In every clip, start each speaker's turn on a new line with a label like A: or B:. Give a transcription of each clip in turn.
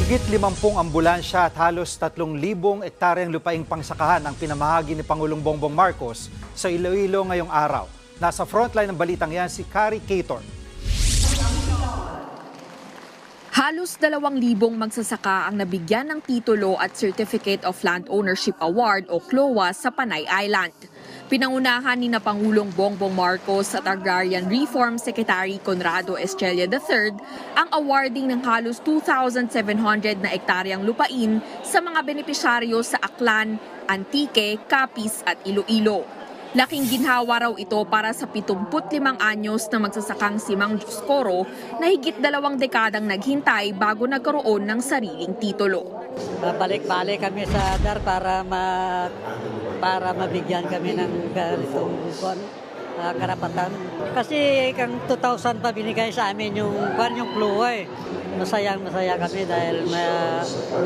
A: Higit 50 ambulansya at halos 3,000 ektaryang lupaing pangsakahan ang pinamahagi ni Pangulong Bongbong Marcos sa Iloilo ngayong araw. Nasa frontline ng balitang yan si Kari Cator.
B: Halos 2,000 magsasaka ang nabigyan ng titulo at Certificate of Land Ownership Award o CLOA sa Panay Island. Pinangunahan ni Pangulong Bongbong Marcos at Agrarian Reform Secretary Conrado Estrella III ang awarding ng halos 2,700 na ektaryang lupain sa mga benepisyaryo sa Aklan, Antique, Capiz at Iloilo. Laking ginhawa raw ito para sa 75 anyos na magsasakang si Mang Dioscoro na higit 2 dekadang naghintay bago nagkaroon ng sariling titulo.
C: Balik-balik kami sa DAR para mabigyan kami ng ganitong karapatan. Kasi kang 2,000 pa binigay sa amin yung CLOA eh. Masaya kami dahil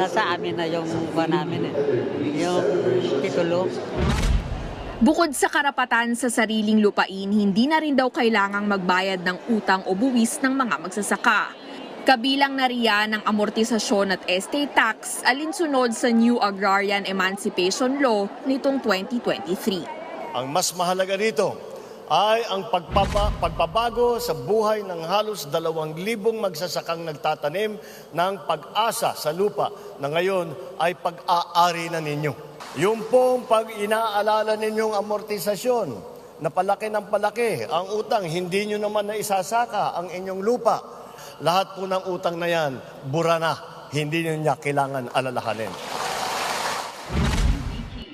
C: nasa amin na yung namin yung titulo.
B: Bukod sa karapatan sa sariling lupain, hindi na rin daw kailangang magbayad ng utang o buwis ng mga magsasaka. Kabilang na riyan ang amortisasyon at estate tax alinsunod sa New Agrarian Emancipation Law nitong 2023.
D: Ang mas mahalaga dito ay ang pagbabago sa buhay ng halos 2,000 magsasakang nagtatanim ng pag-asa sa lupa na ngayon ay pag-aari na ninyo. Yung pong pag inaalala ninyong amortisasyon na palaki ng palaki, ang utang, hindi nyo naman na isasaka ang inyong lupa. Lahat po ng utang na yan, bura na, hindi nyo niya kailangan alalahanin.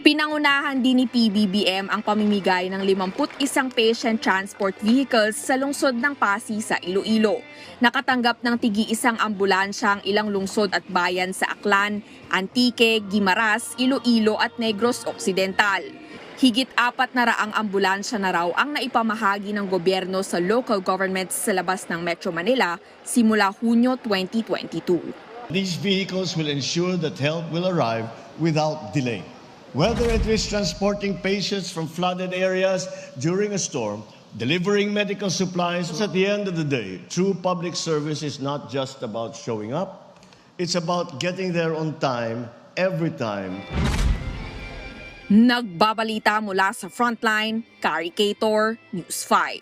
B: Pinangunahan din ni PBBM ang pamimigay ng 51 patient transport vehicles sa lungsod ng Pasig sa Iloilo. Nakatanggap ng tigi-isang ambulansya ang ilang lungsod at bayan sa Aklan, Antique, Guimaras, Iloilo at Negros Occidental. Higit 400 ambulansya na raw ang naipamahagi ng gobyerno sa local governments sa labas ng Metro Manila simula Hunyo 2022.
E: These vehicles will ensure that help will arrive without delay. Whether it is transporting patients from flooded areas during a storm, delivering medical supplies, at the end of the day, true public service is not just about showing up. It's about getting there on time, every time.
B: Nagbabalita mula sa Frontline, Kari Cator, News 5.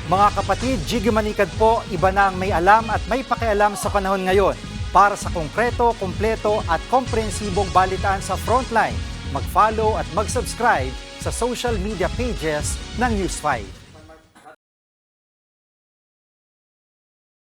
A: Mga kapatid, Jiggy Manikad po, iba na ang may alam at may pakialam sa panahon ngayon. Para sa konkreto, kumpleto at komprehensibong balitaan sa Frontline, mag-follow at mag-subscribe sa social media pages ng News 5.